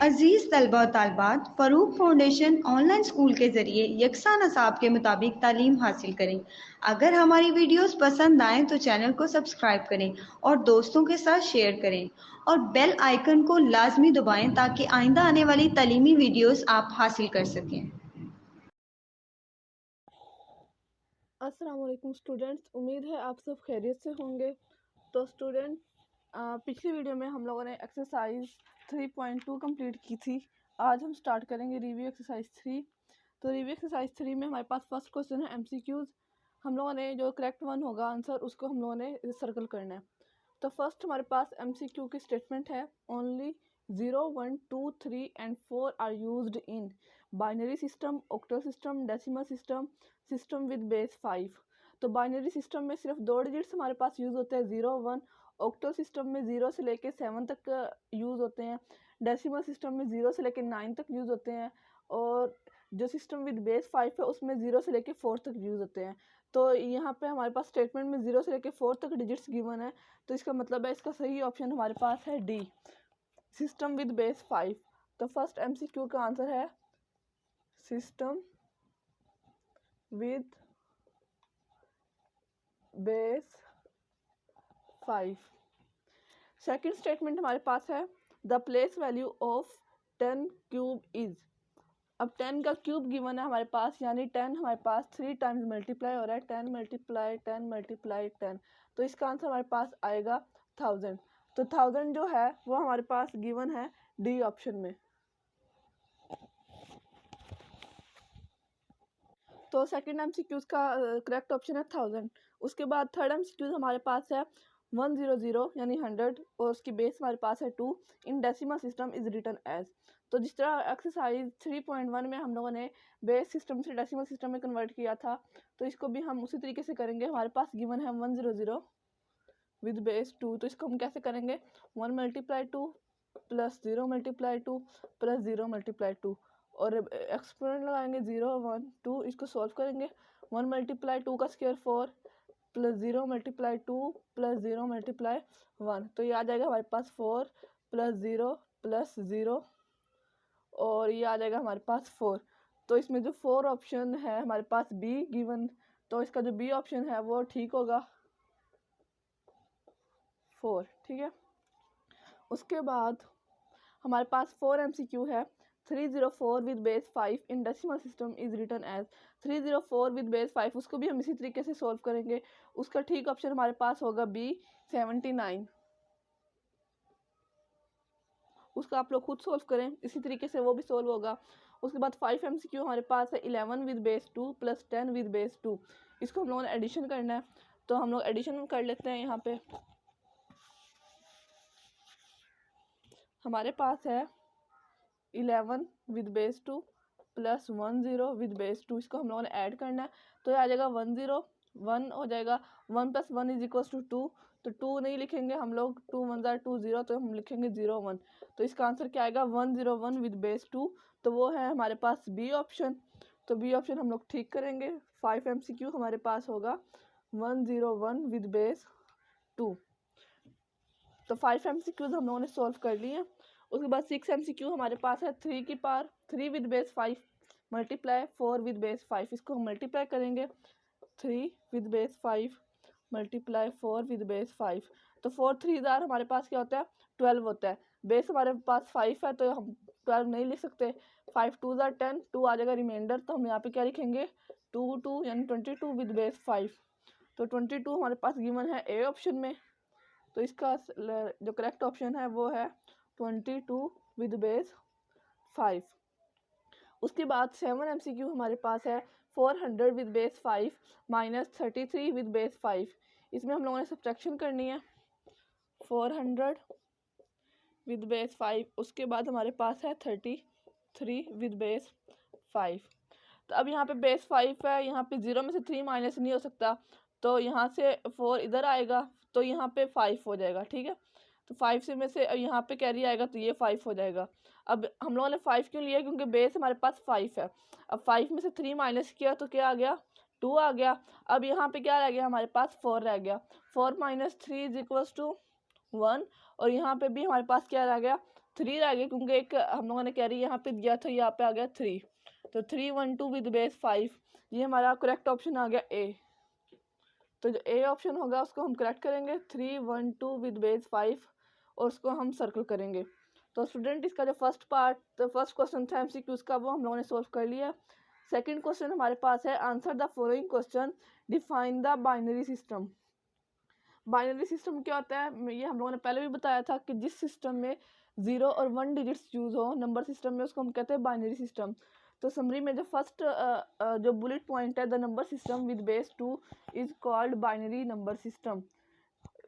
अजीज़ तलबा और तालिबात, Farooq foundation online school के ज़रिए यकसा नसाब के मुताबिक तालीम हासिल करें। अगर हमारी वीडियोस पसंद आएँ तो चैनल को सब्सक्राइब करें और दोस्तों के साथ शेयर करें और बेल आइकन को लाजमी दबाएं ताकि आइंदा आने वाली तालीमी वीडियोस आप हासिल कर सकें। अस्सलाम वालेकुम स्टूडेंट्स, उम्मीद है आप सब खैरियत से होंगे। तो स्टूडेंट, पिछली वीडियो में हम लोगों ने एक्सरसाइज 3.2 कंप्लीट की थी। आज हम स्टार्ट करेंगे रिव्यू एक्सरसाइज 3। तो रिव्यू एक्सरसाइज 3 में हमारे पास फर्स्ट क्वेश्चन है एमसीक्यूज। हम लोगों ने जो करेक्ट वन होगा आंसर उसको हम लोगों ने सर्कल करना है। तो फर्स्ट हमारे पास एमसीक्यू की स्टेटमेंट है, only 0, 1, 2, 3 and 4 are used in binary system, octal system, decimal system, system with base 5। तो बाइनरी सिस्टम में सिर्फ 2 डिजिट्स हमारे पास यूज़ होते हैं, 0, 1। ऑक्टल सिस्टम में 0 से लेके 7 तक यूज़ होते हैं। डेसिमल सिस्टम में 0 से लेके 9 तक यूज़ होते हैं। और जो सिस्टम विद बेस 5 है उसमें 0 से लेके 4 तक यूज़ होते हैं। तो यहाँ पे हमारे पास स्टेटमेंट में 0 से लेके 4 तक डिजिट्स गिवन है, तो इसका मतलब है इसका सही ऑप्शन हमारे पास है डी, सिस्टम विद बेस 5। तो फर्स्ट एमसीक्यू का आंसर है system with base 5। Second statement हमारे पास है the place value of 10 cube is. अब 10 का क्यूब गिवन है हमारे पास, यानी 10 हमारे पास 3 टाइम्स मल्टीप्लाई हो रहा है, 10 मल्टीप्लाई 10 मल्टीप्लाई 10। तो इसका आंसर हमारे पास आएगा 1000। तो 1000 जो है वो हमारे पास गिवन है डी ऑप्शन में। तो सेकंड एमसीक्यूज का करेक्ट ऑप्शन है 1000। उसके बाद थर्ड एमसीक्यूज हमारे पास है 100 यानी 100 और उसकी बेस हमारे पास है 2 in decimal system is written as. तो जिस तरह एक्सरसाइज 3.1 में हम लोगों ने बेस सिस्टम से डेसिमल सिस्टम में कन्वर्ट किया था, तो इसको भी हम उसी तरीके से करेंगे। हमारे पास गिवन है 100 विद बेस 2, तो इसको हम कैसे करेंगे, 1 multiply 2 plus 0 multiply 2 plus 0 multiply 2 और एक्सपोनेंट लगाएंगे 0, 1, 2। इसको सॉल्व करेंगे, 1 मल्टीप्लाई 2 का square 4 plus 0 multiply 2 plus 0 multiply 1। तो ये आ जाएगा हमारे पास 4 प्लस 0 प्लस 0 और ये आ जाएगा हमारे पास 4। तो इसमें जो 4 ऑप्शन है हमारे पास बी गिवन, तो इसका जो बी ऑप्शन है वो ठीक होगा 4। ठीक है। उसके बाद हमारे पास 4 एमसीक्यू है, 304 with base 5 in decimal system is written as. 304 with base 5 उसको भी हम इसी तरीके से सॉल्व करेंगे। उसका ठीक ऑप्शन हमारे पास होगा बी 79। उसका आप लोग खुद सॉल्व करें, इसी तरीके से वो भी सॉल्व होगा। उसके बाद 5 एमसीक्यू हमारे पास है 11 with base 2 plus 10 with base 2। इसको हम लोगों ने एडिशन करना है, तो हम लोग एडिशन कर लेते हैं। यहाँ पे हमारे पास है 11 with base 2 plus 10 with base 2। इसको हम लोगों ने ऐड करना है, तो ये आ जाएगा 10 1 हो जाएगा। 1 प्लस 1 इज इक्वल टू 2, तो 2 नहीं लिखेंगे हम लोग, 2 1 ज़ा 2 0, तो हम लिखेंगे 0 1। तो इसका आंसर क्या आएगा 101 विद बेस 2, तो वो है हमारे पास बी ऑप्शन। तो बी ऑप्शन हम लोग ठीक करेंगे। 5 एमसीक्यू हमारे पास होगा 101 विद बेस 2। तो 5 एमसीक्यूज हम लोगों ने सॉल्व कर लिए। उसके बाद 6 एमसीक्यू हमारे पास है 3 की power 3 with base 5 multiply 4 with base 5। इसको हम मल्टीप्लाई करेंगे, 3 with base 5 multiply 4 with base 5। तो 4 3 ज़ार हमारे पास क्या होता है 12 होता है। बेस हमारे पास 5 है तो हम 12 नहीं लिख सकते। 5 2 ज़ार 10, 2 आ जाएगा रिमाइंडर, तो हम यहाँ पे क्या लिखेंगे 2 2 यानी 22 विद बेस 5। तो 22 हमारे पास गिवन है ए ऑप्शन में, तो इसका जो करेक्ट ऑप्शन है वो है 22 विद बेस 5। उसके बाद 7 एमसीक्यू हमारे पास है 400 with base 5 minus 33 with base 5। इसमें हम लोगों ने सब्ट्रैक्शन करनी है, 400 विद बेस 5, उसके बाद हमारे पास है 33 विद बेस 5। तो अब यहाँ पे बेस 5 है, यहाँ पे 0 में से 3 माइनस नहीं हो सकता, तो यहाँ से 4 इधर आएगा तो यहाँ पे 5 हो जाएगा। ठीक है, तो 5 से में से यहाँ पे कैरी आएगा तो ये 5 हो जाएगा। अब हम लोगों ने 5 क्यों लिया, क्योंकि बेस हमारे पास 5 है। अब 5 में से 3 माइनस किया तो क्या आ गया 2 आ गया। अब यहाँ पे क्या रह गया हमारे पास 4 रह गया। 4 माइनस 3 इज इक्वल्स टू 1 और यहाँ पे भी हमारे पास क्या रह गया 3 रह गया क्योंकि एक हम लोगों ने कैरी यहाँ पे दिया था, यहाँ पे आ गया 3, तो 3 1 2 विद बेस 5, ये हमारा करेक्ट ऑप्शन आ गया ए। तो जो ए ऑप्शन होगा उसको हम करेक्ट करेंगे, 3 1 2 विद बेस 5, और उसको हम सर्कल करेंगे। तो स्टूडेंट इसका जो फर्स्ट पार्ट, तो फर्स्ट क्वेश्चन था एमसीक्यूज का, वो हम लोगों ने सोल्व कर लिया। सेकंड क्वेश्चन हमारे पास है, answer the following question, define the binary system. Binary system क्या होता है, ये हम लोगों ने पहले भी बताया था कि जिस सिस्टम में 0 और 1 डिजिट्स यूज हो नंबर सिस्टम में, उसको हम कहते हैं बाइनरी सिस्टम। तो समरी में जो फर्स्ट जो बुलेट पॉइंट है, the number system with base 2 is called binary number system,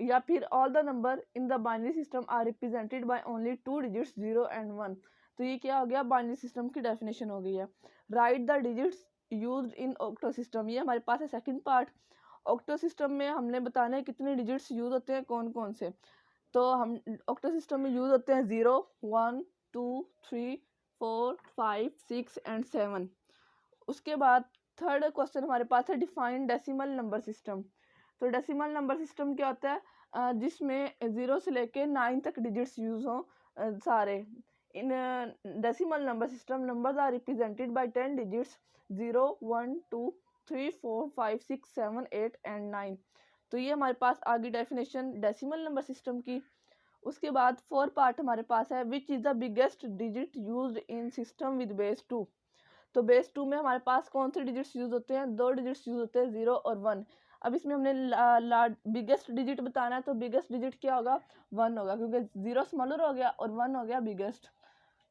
या फिर all the number in the binary system are represented by only 2 digits 0 and 1। तो ये क्या हो गया, बाइनरी सिस्टम की डेफिनेशन हो गई है। Right the digits used in octo system, ये हमारे पास है सेकंड पार्ट। ऑक्टो सिस्टम में हमने बताना है कितने डिजिट्स यूज होते हैं, कौन कौन से। तो हम ऑक्टो सिस्टम में यूज होते हैं 0 1 2 3 4 5 6 एंड 7। उसके बाद थर्ड क्वेश्चन हमारे पास है, डिफाइन डेसिमल नंबर सिस्टम। तो डेसिमल नंबर सिस्टम क्या होता है, जिसमें 0 से लेके 9 तक डिजिट्स यूज हो सारे। In decimal number system numbers are represented by 10 digits 0 1 2 3 4 5 6 7 8 and 9। तो ये हमारे पास आगे डेफिनेशन डेसिमल नंबर सिस्टम की। उसके बाद फोर्थ पार्ट हमारे पास है, which is the biggest digit used in system with base 2। तो बेस 2 में हमारे पास कौन से डिजिट्स यूज होते हैं, 2 डिजिट्स यूज होते हैं, 0 और 1। अब इसमें हमने बिगेस्ट डिजिट बताना है, तो बिगेस्ट डिजिट क्या होगा, 1 होगा, क्योंकि 0 स्मॉलर हो गया और 1 हो गया बिगेस्ट।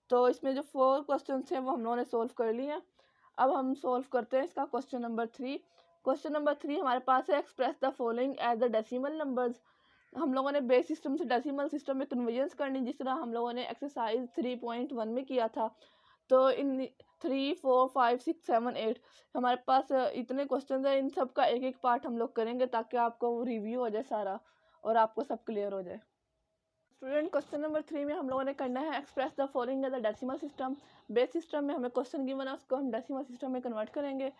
तो इसमें जो 4 क्वेश्चन हैं वो हम लोगों ने सोल्व कर लिए हैं। अब हम सोल्व करते हैं इसका क्वेश्चन नंबर 3। क्वेश्चन नंबर 3 हमारे पास है, express the following as the decimal numbers. हम लोगों ने बेस सिस्टम से डेसिमल सिस्टम में कन्वर्जेंस करनी, जिस तरह हम लोगों ने एक्सरसाइज 3.1 में किया था। तो इन 3 4 5 6 7 8 हमारे पास इतने क्वेश्चन हैं, इन सब का एक एक पार्ट हम लोग करेंगे ताकि आपको रिव्यू हो जाए सारा और आपको सब क्लियर हो जाए। स्टूडेंट क्वेश्चन नंबर 3 में हम लोगों ने करना है, express the following as the decimal system. Base system में हमें क्वेश्चन गिवन है, उसको हम डेसिमल सिस्टम में कन्वर्ट करेंगे।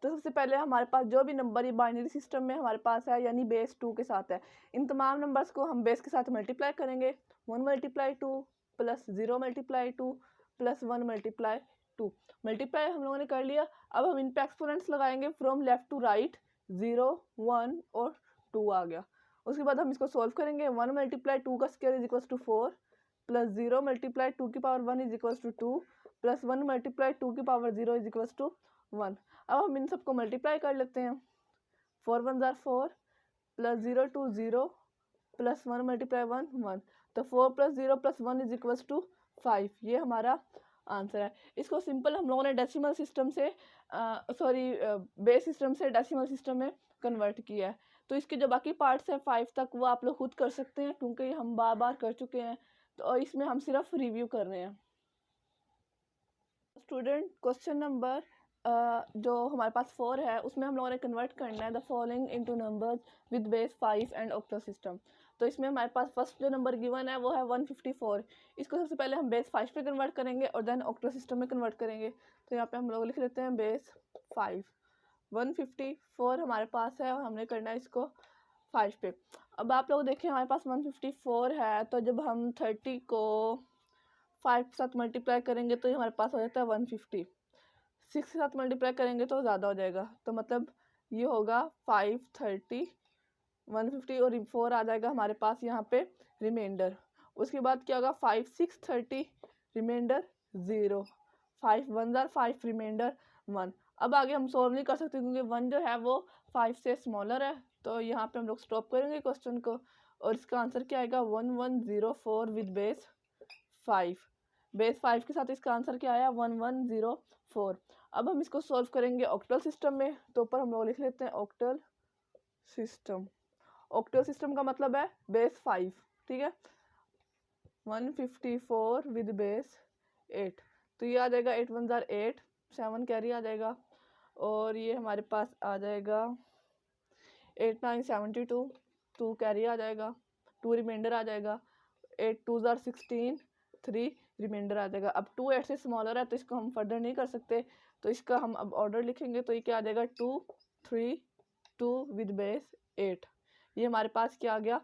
तो सबसे पहले हमारे पास जो भी नंबर ये बाइनरी सिस्टम में हमारे पास है, यानी बेस 2 के साथ है, इन तमाम नंबर्स को हम बेस के साथ मल्टीप्लाई करेंगे। 1 multiply 2 plus 0 multiply 2 plus 1 multiply 2। Multiply हम लोगों ने कर लिया। अब हम इन पे एक्सपोनेंट्स लगाएंगे फ्रॉम लेफ्ट टू राइट, 0 1 और 2 आ गया। उसके बाद हम इसको सोल्व करेंगे। 1 मल्टीप्लाई 2 का square is equal to 4 plus 0 multiply 2 की power 1 is equal to 2 plus 1 multiply 2 की पावर 0 इज इक्वल टू 1। अब हम इन सबको मल्टीप्लाई कर लेते हैं। 4 1 जार 4 प्लस 0 2 0 प्लस 1 मल्टीप्लाई 1 1। तो 4 plus 0 plus 1 is equal to 5। ये हमारा आंसर है। इसको सिंपल हम लोगों ने डेसिमल सिस्टम से बेस सिस्टम से डेसिमल सिस्टम में कन्वर्ट किया है। तो इसके जो बाकी पार्ट्स हैं 5 तक, वो आप लोग खुद कर सकते हैं क्योंकि हम बार बार कर चुके हैं, तो इसमें हम सिर्फ रिव्यू कर रहे हैं। स्टूडेंट क्वेश्चन नंबर जो हमारे पास 4 है, उसमें हम लोगों ने कन्वर्ट करना है the following into numbers with base 5 and octo system. तो इसमें हमारे पास फर्स्ट जो नंबर गिवन है वो है 154। इसको सबसे पहले हम बेस 5 पे कन्वर्ट करेंगे और देन ऑक्टो सिस्टम में कन्वर्ट करेंगे। तो यहाँ पे हम लोग लिख लेते हैं बेस 5। 154 हमारे पास है और हमने करना है इसको 5 पे। अब आप लोग देखें हमारे पास 154 है, तो जब हम 30 को 5 के साथ मल्टीप्लाई करेंगे तो ये हमारे पास हो जाता है 150। 6 के साथ मल्टीप्लाई करेंगे तो ज़्यादा हो जाएगा, तो मतलब ये होगा 5 30 150 और 4 आ जाएगा हमारे पास यहाँ पे रिमाइंडर। उसके बाद क्या होगा 5 6 30 रिमाइंडर 0, 5 1 जार 5 रिमाइंडर 1। अब आगे हम सोल्व नहीं कर सकते क्योंकि 1 जो है वो 5 से स्मॉलर है, तो यहाँ पे हम लोग स्टॉप करेंगे क्वेश्चन को और इसका आंसर क्या आएगा 1104 विद बेस 5। बेस 5 के साथ इसका आंसर क्या आया 1104। अब हम इसको सोल्व करेंगे ऑक्टल सिस्टम में, तो ऊपर हम लोग लिख लेते हैं ऑक्टल सिस्टम। ऑक्टल सिस्टम का मतलब है बेस 5, ठीक है। 154 विद बेस 8, तो ये आ जाएगा 8 1 जार 8, 7 कैरी आ जाएगा और ये हमारे पास आ जाएगा 8 9 72, 2 कैरी आ जाएगा, 2 रिमाइंडर आ जाएगा, 8 2 जार 16, 3 रिमाइंडर आ जाएगा। अब 2 8 से स्मॉलर है तो इसको हम फर्दर नहीं कर सकते, तो इसका हम अब ऑर्डर लिखेंगे। तो ये क्या आ जाएगा 2 3 2 विद बेस 8। ये हमारे पास क्या आ गया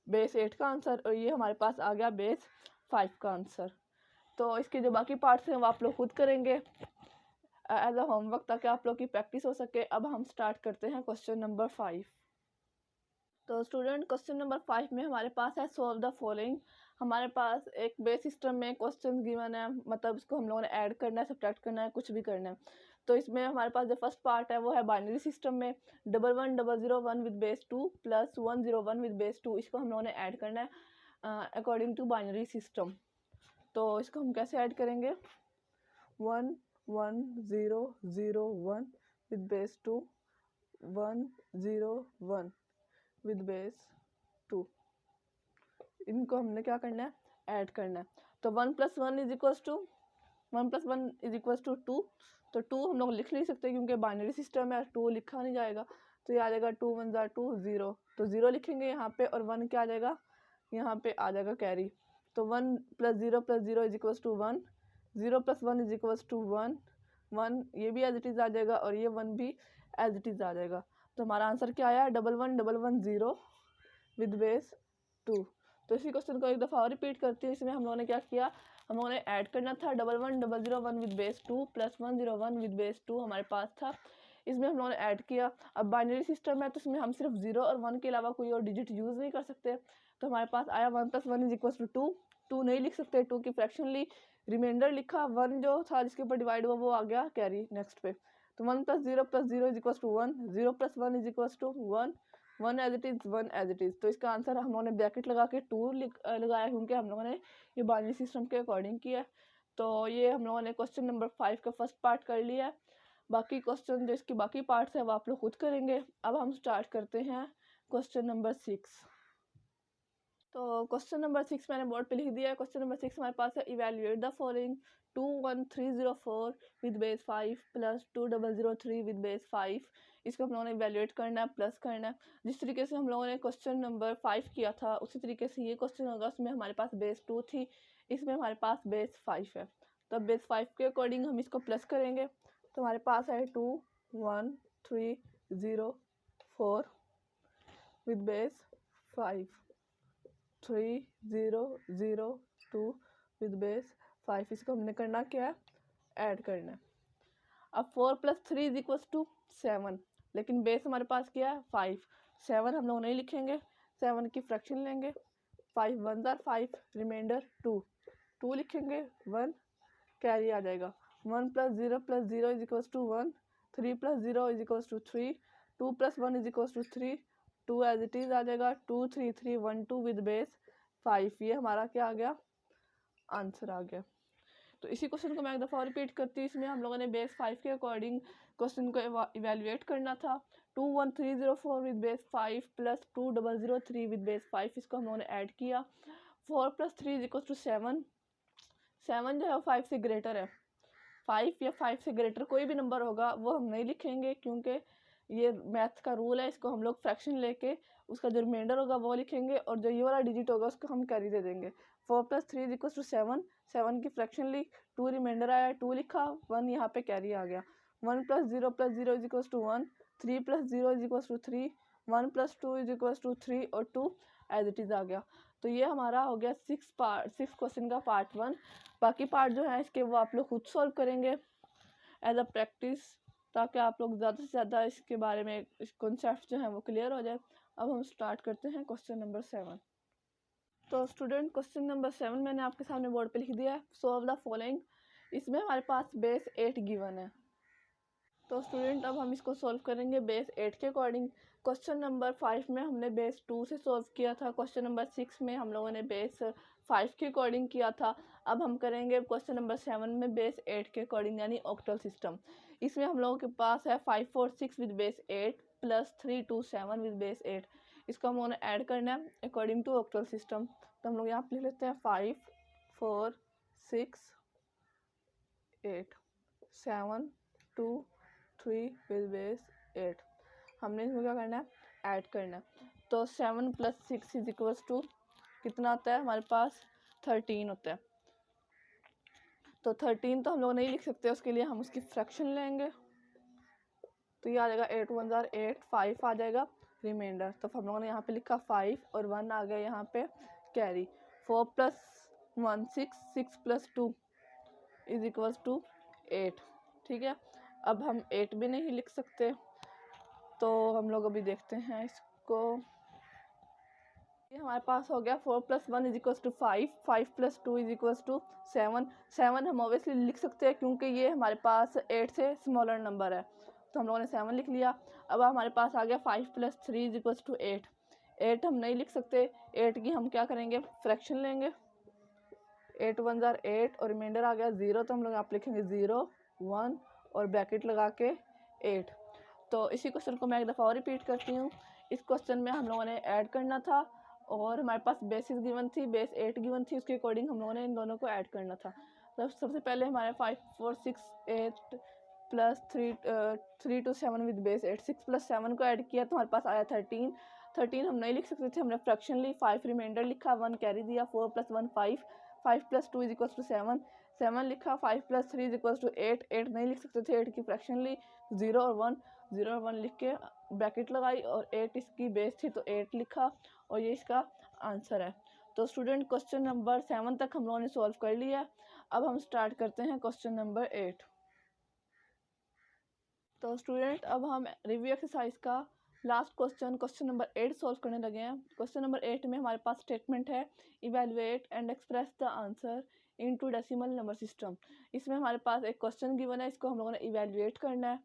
बेस 8 का आंसर और ये हमारे पास आ गया बेस 5 का आंसर। तो इसके जो बाकी पार्ट्स हैं वो आप लोग खुद करेंगे एज अ होमवर्क, ताकि आप लोग की प्रैक्टिस हो सके। अब हम स्टार्ट करते हैं क्वेश्चन नंबर 5। तो स्टूडेंट क्वेश्चन नंबर 5 में हमारे पास है सॉल्व द फॉलोइंग। हमारे पास एक बेस सिस्टम में क्वेश्चन गिवन है, मतलब इसको हम लोगों ने ऐड करना है, सब्ट्रैक्ट करना है, कुछ भी करना है। तो इसमें हमारे पास जो फर्स्ट पार्ट है वो है बाइनरी सिस्टम में 1101 with base 2 plus 101 with base 2। इसको हम लोगों ने ऐड करना है अकॉर्डिंग टू बाइनरी सिस्टम। तो इसको हम कैसे ऐड करेंगे? 1 1 0 0 1 विद बेस 2 1 0 1 विद बेस 2। इनको हमने क्या करना है? ऐड करना है। तो 1 + 1 is equals to 1 + 1 is equals to 2। तो 2 हम लोग लिख नहीं सकते क्योंकि बाइनरी सिस्टम है, 2 लिखा नहीं जाएगा। तो ये आ जाएगा 2 1 = 2 0। तो 0 लिखेंगे यहाँ पे, और 1 क्या आ जाएगा? यहाँ पे आ जाएगा कैरी। तो 1 + 0 + 0 is equals to 1, 0 + 1 is equals to 1 1। ये भी एज इट इज आ जाएगा और ये 1 भी एज इट इज आ जाएगा। तो हमारा आंसर क्या आया? 11 11 0 विद बेस 2। तो इसी क्वेश्चन को एक दफ़ा और रिपीट करती हूँ। इसमें हम लोगों ने क्या किया? हम लोगों ने ऐड करना था 11 001 with base 2 plus 101 with base 2 हमारे पास था। इसमें हम लोगों ने ऐड किया। अब बाइनरी सिस्टम है तो इसमें हम सिर्फ 0 और 1 के अलावा कोई और डिजिट यूज़ नहीं कर सकते। तो हमारे पास आया 1 + 1 इज इक्वल टू 2। 2 नहीं लिख सकते, 2 की फ्रैक्शन ली, रिमाइंडर लिखा, 1 जो था जिसके ऊपर डिवाइड हुआ वो आ गया कैरी नेक्स्ट पे। तो 1 + 0 + 0 is equal to 1, 0 + 1 is equal to 1, 1 as it is 1 as it is. तो इसका आंसर हम लोगों ने ब्रैकेट लगा के 2 लगाया क्योंकि हम लोगों ने ये बाइनरी सिस्टम के अकॉर्डिंग किया है। तो ये हम लोगों ने क्वेश्चन नंबर 5 का फर्स्ट पार्ट कर लिया है। बाकी क्वेश्चन जो इसके बाकी पार्ट्स है वो आप लोग खुद करेंगे। अब हम स्टार्ट करते हैं क्वेश्चन नंबर 6। तो क्वेश्चन नंबर 6 मैंने बोर्ड पे लिख दिया है। क्वेश्चन नंबर 6 हमारे पास है evaluate the following 21304 with base 5 plus 2003 with base 5। इसको हम लोगों ने इवेल्युएट करना है, प्लस करना है। जिस तरीके से हम लोगों ने क्वेश्चन नंबर 5 किया था उसी तरीके से ये क्वेश्चन होगा। उसमें हमारे पास बेस 2 थी, इसमें हमारे पास बेस 5 है। तो बेस 5 के अकॉर्डिंग हम इसको प्लस करेंगे। तो हमारे पास है 21304 विद बेस 5, 3 0 0 2 विद बेस 5। इसको हमने करना क्या है? ऐड करना है। अब 4 + 3 इज इक्वल टू 7, लेकिन बेस हमारे पास क्या है? 5। 7 हम लोग नहीं लिखेंगे, 7 की फ्रैक्शन लेंगे, 5 1 = 5, रिमाइंडर 2 2 लिखेंगे, 1 कैरी आ जाएगा। 1 + 0 + 0 is equal to 1, 3 + 0 is equal to 3, 2 + 1 is equal to 3, 2 as it is आ जाएगा। 2 3 3 1 2 विद बेस 5। ये हमारा क्या आ गया? आंसर आ गया। तो इसी क्वेश्चन को मैं एक दफ़ा और रिपीट करती हूँ। इसमें हम लोगों ने बेस 5 के अकॉर्डिंग क्वेश्चन को इवेल्युएट करना था। 21304 with base 5 plus 2003 with base 5। इसको हम लोगों ने ऐड किया। 4 + 3 इज इक्वल टू 7। 7 जो है 5 से ग्रेटर है। 5 या 5 से ग्रेटर कोई भी नंबर होगा वो हम नहीं लिखेंगे क्योंकि ये मैथ का रूल है। इसको हम लोग फ्रैक्शन लेके उसका जो रिमाइंडर होगा वो लिखेंगे और जो ये वाला डिजिट होगा उसको हम कैरी दे देंगे। 4 + 3 इज इक्वल टू 7, 7 की फ्रैक्शन ली, 2 रिमाइंडर आया, 2 लिखा, 1 यहाँ पे कैरी आ गया। 1 + 0 + 0 is equal to 1, 3 + 0 is equal to 3, 1 + 2 is equal to 3 और 2 एज इट इज़ आ गया। तो ये हमारा हो गया 6 क्वेश्चन का पार्ट 1। बाकी पार्ट जो है इसके वो आप लोग खुद सॉल्व करेंगे एज अ प्रैक्टिस, ताकि आप लोग ज़्यादा से ज़्यादा इसके बारे में इस कॉन्सेप्ट जो है वो क्लियर हो जाए। अब हम स्टार्ट करते हैं क्वेश्चन नंबर 7। तो स्टूडेंट क्वेश्चन नंबर 7 मैंने आपके सामने बोर्ड पे लिख दिया है। Solve the following. इसमें हमारे पास बेस 8 गिवन है। तो स्टूडेंट अब हम इसको सॉल्व करेंगे बेस 8 के अकॉर्डिंग। क्वेश्चन नंबर 5 में हमने बेस 2 से सॉल्व किया था। क्वेश्चन नंबर 6 में हम लोगों ने बेस 5 के अकॉर्डिंग किया था। अब हम करेंगे क्वेश्चन नंबर 7 में बेस 8 के अकॉर्डिंग, यानी ऑक्टल सिस्टम। इसमें हम लोगों के पास है 5 4 6 with base 8 plus 3 2 7 with base 8। इसको हम लोगों ने ऐड करना है अकॉर्डिंग टू ऑक्टल सिस्टम। तो हम लोग यहाँ पे लिख लेते हैं 5 4 6 8 7 2 3 विद बेस 8। हमने इसमें क्या करना है? ऐड करना है। तो 7 + 6 इज इक्वल टू कितना होता है हमारे पास? 13 होता है। तो 13 तो हम लोग नहीं लिख सकते, उसके लिए हम उसकी फ्रैक्शन लेंगे। तो ये आ जाएगा 8 1 = 8, 5 आ जाएगा रिमाइंडर। तो हम लोगों ने यहाँ पे लिखा 5 और 1 आ गया यहाँ पे carry. 4 + 1 6 6 plus 2 is equals to 8। ठीक है, अब हम 8 भी नहीं लिख सकते, तो हम लोग अभी देखते हैं इसको। ये हमारे पास हो गया 4 + 1 is equals to 5, 5 + 2 is equals to 7। 7 हम ऑब्वियसली लिख सकते हैं क्योंकि ये हमारे पास 8 से स्मॉलर नंबर है, तो हम लोगों ने 7 लिख लिया। अब हमारे पास आ गया 5 + 3 इज इक्वल्स टू 8। 8 हम नहीं लिख सकते, 8 की हम क्या करेंगे, फ्रैक्शन लेंगे। 8 × 1 = 8 और रिमाइंडर आ गया 0, तो हम लोग आप लिखेंगे 0 1 और ब्रैकेट लगा के 8। तो इसी क्वेश्चन को मैं एक दफ़ा और रिपीट करती हूँ। इस क्वेश्चन में हम लोगों ने ऐड करना था और हमारे पास बेसिस गिवन थी, बेस 8 गिवन थी, उसके अकॉर्डिंग हम लोगों ने इन दोनों को ऐड करना था। तो सबसे पहले हमारे 5 4 6 8 प्लस 3 2 7 विद बेस 8, 6 + 7 को ऐड किया तो हमारे पास आया 13। 13 हम नहीं लिख सकते थे, हमने फ्रैक्शन ली, 5 रिमाइंडर लिखा, 1 कैरी दिया, 4 + 1 5, 5 + 2 इज इक्वल्स टू 7, 7 लिखा, 5 + 3 इज इक्वल्स टू 8, 8 नहीं लिख सकते थे, 8 की फ्रैक्शन ली, 0 और 1, 0 और 1 लिख के ब्रैकेट लगाई और 8 इसकी बेस थी तो 8 लिखा और ये इसका आंसर है। तो स्टूडेंट क्वेश्चन नंबर 7 तक हम लोगों ने सॉल्व कर लिया। अब हम स्टार्ट करते हैं क्वेश्चन नंबर 8। तो स्टूडेंट अब हम रिव्यू एक्सरसाइज का लास्ट क्वेश्चन नंबर 8 सॉल्व करने लगे हैं। क्वेश्चन नंबर 8 में हमारे पास स्टेटमेंट है evaluate and express the answer into decimal number system. इसमें हमारे पास एक क्वेश्चन गिवन है, इसको हम लोगों ने इवेलुएट करना है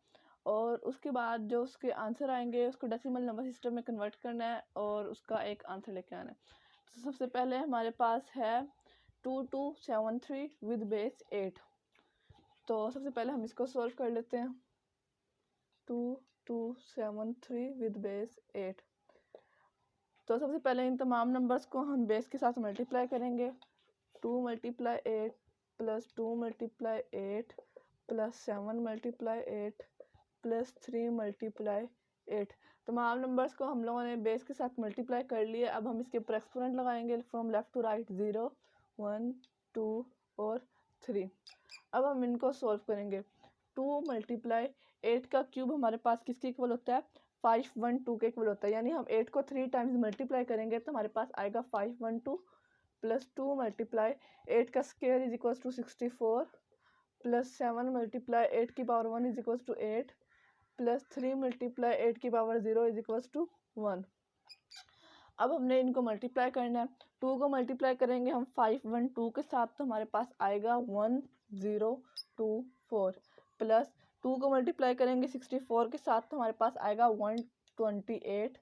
और उसके बाद जो उसके आंसर आएंगे उसको डेसिमल नंबर सिस्टम में कन्वर्ट करना है और उसका एक आंसर लेके आना है। तो सबसे पहले हमारे पास है 2273 विद बेस 8। तो सबसे पहले हम इसको सॉल्व कर लेते हैं। 2273 विद बेस 8। तो सबसे पहले इन तमाम नंबर्स को हम बेस के साथ मल्टीप्लाई करेंगे। 2 × 8 + 2 × 8 + 7 × 8 + 3 × 8। तमाम नंबर्स को हम लोगों ने बेस के साथ मल्टीप्लाई कर लिए। अब हम इसके ऊपर एक्सपोनेंट लगाएंगे फ्रॉम लेफ्ट टू राइट, 0 1 2 और 3। अब हम इनको सॉल्व करेंगे। 2 × 8 का क्यूब हमारे पास किसके इक्वल होता है, 512 के इक्वल होता है, यानी हम 8 को 3 टाइम्स मल्टीप्लाई करेंगे तो हमारे पास आएगा 512 + 2 × 8 का स्क्वायर इज इक्वल्स टू 64 + 7 × 8 की पावर 1 इज इक्वल्स टू 8 + 3 × 8 की पावर 0 इज इक्वल्स टू 1। अब हमने इनको मल्टीप्लाई करना है। 2 को मल्टीप्लाई करेंगे हम 512 के साथ तो हमारे पास आएगा 1024 प्लस 2 को मल्टीप्लाई करेंगे 64 के साथ तो हमारे पास आएगा 128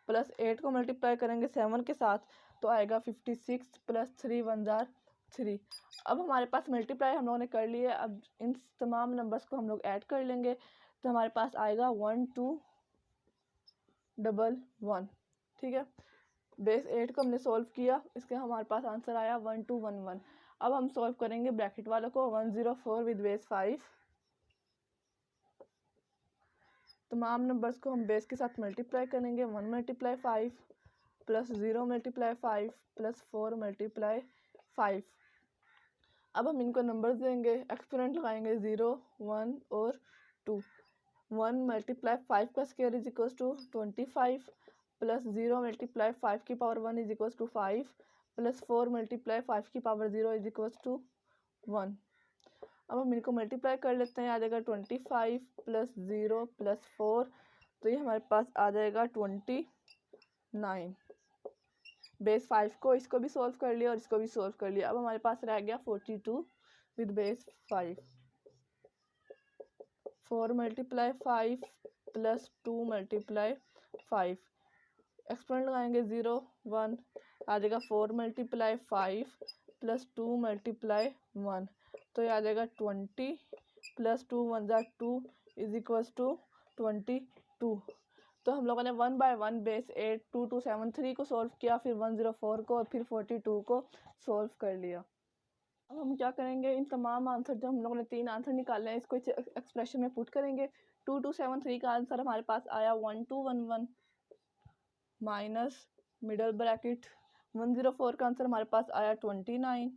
प्लस 8 को मल्टीप्लाई करेंगे 7 के साथ तो आएगा 56 + 3 1 जार 3। अब हमारे पास मल्टीप्लाई हम लोगों ने कर लिए। अब इन तमाम नंबर्स को हम लोग ऐड कर लेंगे तो हमारे पास आएगा 1211। ठीक है, बेस 8 को हमने सॉल्व किया, इसके हमारे पास आंसर आया 1211। अब हम सॉल्व करेंगे ब्रैकेट वालों को। 104 विद बेस 5। तमाम नंबर्स को हम बेस के साथ मल्टीप्लाई करेंगे। 1 × 5 + 0 × 5 + 4 × 5। अब हम इनको नंबर्स देंगे, एक्सपोनेंट लगाएंगे 0 1 और 2। 1 × 5 का स्क्वायर इज इक्वल्स टू 25 + 0 × 5 की पावर 1 इज इक्वल्स टू 5 + 4 × 5 की पावर 0 इज इक्वल्स टू 1। अब हम इनको मल्टीप्लाई कर लेते हैं। आ जाएगा 25 + 0 + 4, तो ये हमारे पास आ जाएगा 29। बेस 5 को इसको भी सॉल्व कर लिया और इसको भी सॉल्व कर लिया। अब हमारे पास रह गया 42 विद बेस 5। 4 × 5 + 2 × 5, एक्सपोनेंट लगाएंगे 0 1, आ जाएगा 4 × 5 + 2 × 1, तो ये आ जाएगा 20 + 2 1 जार 2 इज इक्वल्स टू 22। तो हम लोगों ने 1 बाय 1 बेस 8 2273 को सॉल्व किया, फिर 104 को और फिर 42 को सॉल्व कर लिया। अब हम क्या करेंगे, इन तमाम आंसर जो हम लोगों ने 3 आंसर निकाले हैं इसको एक्सप्रेशन में पुट करेंगे। 2273 का आंसर हमारे पास आया 1211 माइनस मिडल ब्रैकेट 104 का आंसर हमारे पास आया 29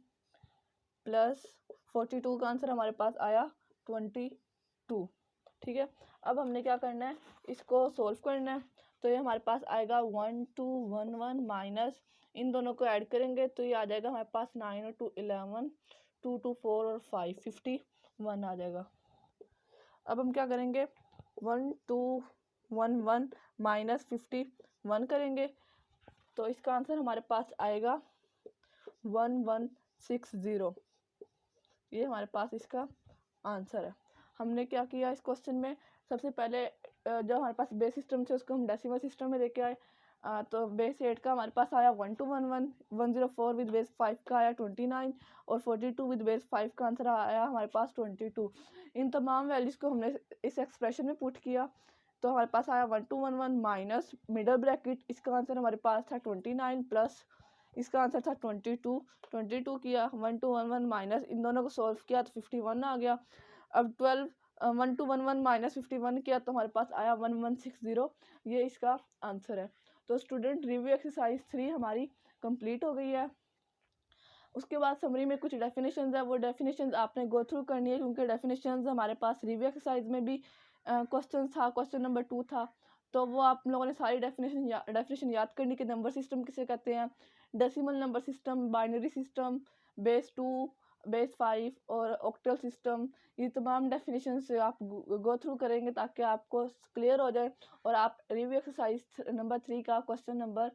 प्लस 42 का आंसर हमारे पास आया 22। ठीक है, अब हमने क्या करना है, इसको सॉल्व करना है। तो ये हमारे पास आएगा 1211 माइनस इन दोनों को ऐड करेंगे तो ये आ जाएगा हमारे पास 9 और 2 11, 2 2 4 और 5 51 आ जाएगा। अब हम क्या करेंगे 1 2 1 1 माइनस 51 करेंगे तो इसका आंसर हमारे पास आएगा 1160। ये हमारे पास इसका आंसर है। हमने क्या किया इस क्वेश्चन में, सबसे पहले जो हमारे पास बेस सिस्टम थे उसको हम डेसिमल सिस्टम में लेके आए। तो बेस 8 का हमारे पास आया 1211, 104 विद बेस 5 का आया 29 और 42 विद बेस 5 का आंसर आया हमारे पास 22। इन तमाम वैल्यूज़ को हमने इस एक्सप्रेशन में पुट किया तो हमारे पास आया 1211 माइनस मिडल ब्रैकेट, इसका आंसर हमारे पास था 29 प्लस इसका आंसर था 22 किया 1211 माइनस इन दोनों को सॉल्व किया तो 51 आ गया। अब 1211 माइनस 51 किया तो हमारे पास आया 1160। ये इसका आंसर है। तो स्टूडेंट रिव्यू एक्सरसाइज 3 हमारी कंप्लीट हो गई है। उसके बाद समरी में कुछ डेफिनेशंस है, वो डेफिनेशंस आपने गो थ्रू करनी है क्योंकि डेफिनेशंस हमारे पास रिव्यू एक्सरसाइज में भी क्वेश्चन था, क्वेश्चन नंबर 2 था। तो वो आप लोगों ने सारी डेफिनेशन याद करनी कि नंबर सिस्टम किसे कहते हैं, decimal number system, binary system, base 2, base 5 और ऑक्टल सिस्टम, ये तमाम डेफिनेशन से आप गो थ्रू करेंगे ताकि आपको क्लियर हो जाए और आप रिव्यू एक्सरसाइज नंबर 3 का क्वेश्चन नंबर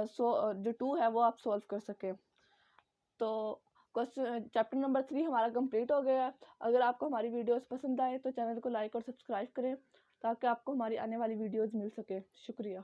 जो 2 है वो आप सॉल्व कर सकें। तो क्वेश्चन चैप्टर नंबर 3 हमारा कंप्लीट हो गया है। अगर आपको हमारी वीडियोस पसंद आए तो चैनल को लाइक और सब्सक्राइब करें ताकि आपको हमारी आने वाली वीडियोस मिल सके। शुक्रिया।